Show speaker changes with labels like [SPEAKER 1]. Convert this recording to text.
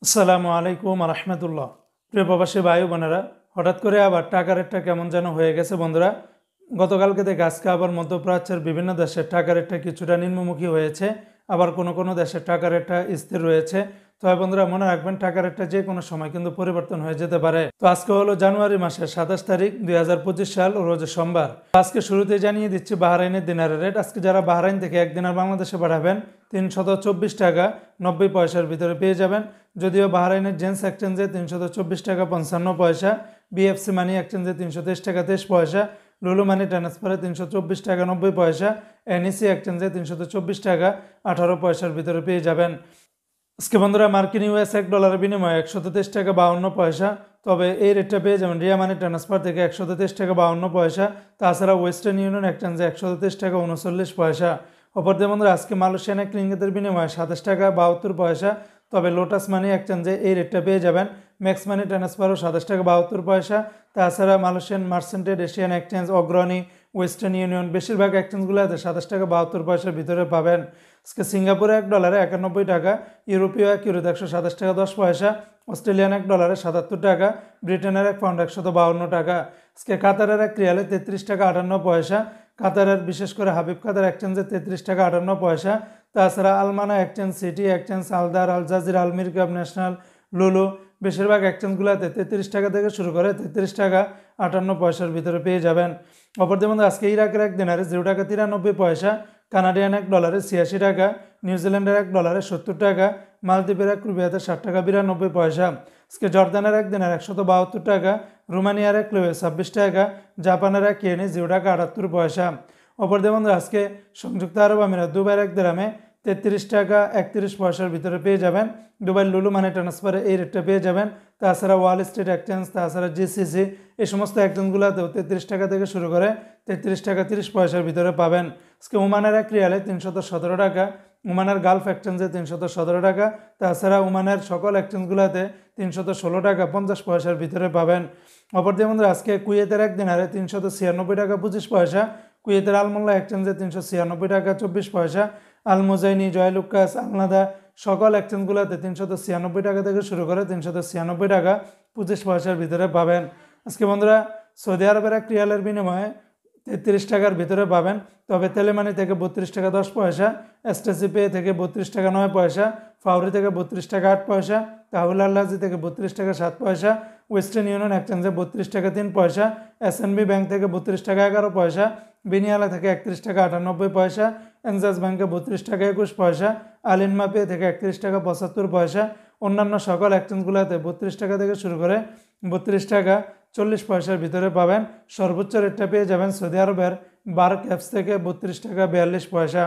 [SPEAKER 1] আসসালামু আলাইকুম রহমতুল্লাহ। প্রিয় প্রবাসী ভাই বোনেরা, হঠাৎ করে আবার টাকা রেটটা কেমন যেন হয়ে গেছে বন্ধুরা। গতকালকে থেকে আজকে আবার মধ্যপ্রাচ্যের বিভিন্ন দেশের টাকা রেটটা কিছুটা নিম্নমুখী হয়েছে, আবার কোনো কোনো দেশের টাকা রেটটা স্থির রয়েছে। তবে বন্ধুরা মনে রাখবেন, টাকা রেটটা যে কোনো সময় কিন্তু পরিবর্তন হয়ে যেতে পারে। তো আজকে হলো জানুয়ারি মাসের 27 তারিখ 2025 সাল, রোজ সোমবার। আজকে শুরুতে জানিয়ে দিচ্ছি বাহরাইনের দিনারের রেট। আজকে যারা বাহরাইন থেকে এক দিনার বাংলাদেশে পাঠাবেন 324 টাকা 90 পয়সার ভিতরে পেয়ে যাবেন। যদিও বাহরাইনের জেন্স এক্সচেঞ্জে 324 টাকা 55 পয়সা, বিএফসি মানি এক্সচেঞ্জে 323 টাকা 23 পয়সা, লুলু মানি ট্রান্সফারে 324 টাকা 90 পয়সা, এনইসি এক্সচেঞ্জে 324 টাকা 18 পয়সার ভিতরে পেয়ে যাবেন। আজকে বন্ধুরা মার্কিন ইউএস $1 বিনিময়ে 123 টাকা 52 পয়সা। তবে এই রেটটা পেয়ে যাবেন রিয়া মানি ট্রান্সফার থেকে 123 টাকা 52 পয়সা। তাছাড়া ওয়েস্টার্ন ইউনিয়ন এক্সচেঞ্জে 123 টাকা 39 পয়সা। অপরদিকে বন্ধুরা আজকে মালয়েশিয়ান এক রিঙ্গিতের বিনিময়ে 27 টাকা 72 পয়সা। তবে লোটাস মানি এক্সচেঞ্জে এই রেটটা পেয়ে যাবেন। ম্যাক্স মানি ট্রান্সফারও 27 টাকা 72 পয়সা। তাছাড়া মালয়েশিয়ান মার্চেন্টেড এশিয়ান এক্সচেঞ্জ, অগ্রণী, ওয়েস্টার্ন ইউনিয়ন বেশিরভাগ এক্সচেঞ্জগুলোতে 27 টাকা 72 পয়সার ভিতরে পাবেন। আজকে সিঙ্গাপুরে $1 91 টাকা, ইউরোপীয় এক ইউরোতে 127 টাকা 10 পয়সা, অস্ট্রেলিয়ান $1 77 টাকা, ব্রিটেনের এক পাউন্ড 152 টাকা। আজকে কাতারের এক রিয়ালে 33 টাকা 58 পয়সা। কাতারের বিশেষ করে হাবিব কাতার এক্সচেঞ্জে 33 টাকা 58 পয়সা। তাছাড়া Al Mana exchange, City exchange, Aldar, Al Jazeera, আলমির কাপ, ন্যাশনাল, লুলু বেশিরভাগ এক্সচেঞ্জগুলোতে 33 টাকা থেকে শুরু করে 33 টাকা 58 পয়সার ভিতরে পেয়ে যাবেন। অপরদিকে মধ্যে আজকে ইরাকের এক দিনারে 0 টাকা 93 পয়সা, কানাডিয়ান $1 86 টাকা, নিউজিল্যান্ডের $1 70 টাকা, মালদ্বীপের এক রুপিয়াতে 60 টাকা 92 পয়সা। আজকে জর্দানের এক দিনার 172 টাকা, রোমানিয়ার এক লুয়ে 26 টাকা, জাপানের এক ইয়েনে 0 টাকা 78 পয়সা। অপরদিকে বন্ধুরা আজকে সংযুক্ত আরব আমিরাত দুবাইয়ের এক দিরহামে 33 টাকা 31 পয়সার ভিতরে পেয়ে যাবেন। দুবাই লুলু মানি ট্রান্সফারে এই রেটটা পেয়ে যাবেন। তাছাড়া ওয়াল স্ট্রিট এক্সচেঞ্জ, তাছাড়া জিসিসি, এই সমস্ত এক্সচেঞ্জগুলোতেও 33 টাকা থেকে শুরু করে 33 টাকা 30 পয়সার ভিতরে পাবেন। আজকে ওমানের এক রিয়ালে 317 টাকা, ওমানের গালফ এক্সচেঞ্জে 317 টাকা, তাছাড়া ওমানের সকল এক্সচেঞ্জগুলোতে 316 টাকা 50 পয়সার ভিতরে পাবেন। অপরদিকে বন্ধুরা আজকে কুয়েতের এক দিনারে 396 টাকা 25 পয়সা, কুয়েতের আলমোল্লা এক্সচেঞ্জে 396 টাকা 24 পয়সা, আল মুজাইনি, জয়লুকাস, আলনাদা সকল এক্সচেঞ্জগুলোতে 396 টাকা থেকে শুরু করে 396 টাকা 25 পয়সার ভিতরে পাবেন। আজকে বন্ধুরা সৌদি আরবের এক রিয়ালের বিনিময়ে 33 টাকার ভিতরে পাবেন। তবে তেলেমানি থেকে 32 টাকা 10 পয়সা, এসটিসি পে থেকে 32 টাকা 9 পয়সা, ফাউরি থেকে 32 টাকা 8 পয়সা, তাহুল আল্লাজি থেকে 32 টাকা 7 পয়সা, ওয়েস্টার্ন ইউনিয়ন এক্সচেঞ্জে 32 টাকা 3 পয়সা, এসএনবি ব্যাংক থেকে 32 টাকা 11 পয়সা, বিনিয়ালা থেকে 31 টাকা 98 পয়সা, এনজাস ব্যাংকে 32 টাকা 21 পয়সা, আলিনমা পে থেকে 31 টাকা 75 পয়সা। অন্যান্য সকল এক্সচেঞ্জগুলোতে 32 টাকা থেকে শুরু করে 32 টাকা 40 পয়সার ভিতরে পাবেন। সর্বোচ্চ রেটটা পেয়ে যাবেন সৌদি আরবের বার্ক অ্যাপস থেকে 32 টাকা 42 পয়সা।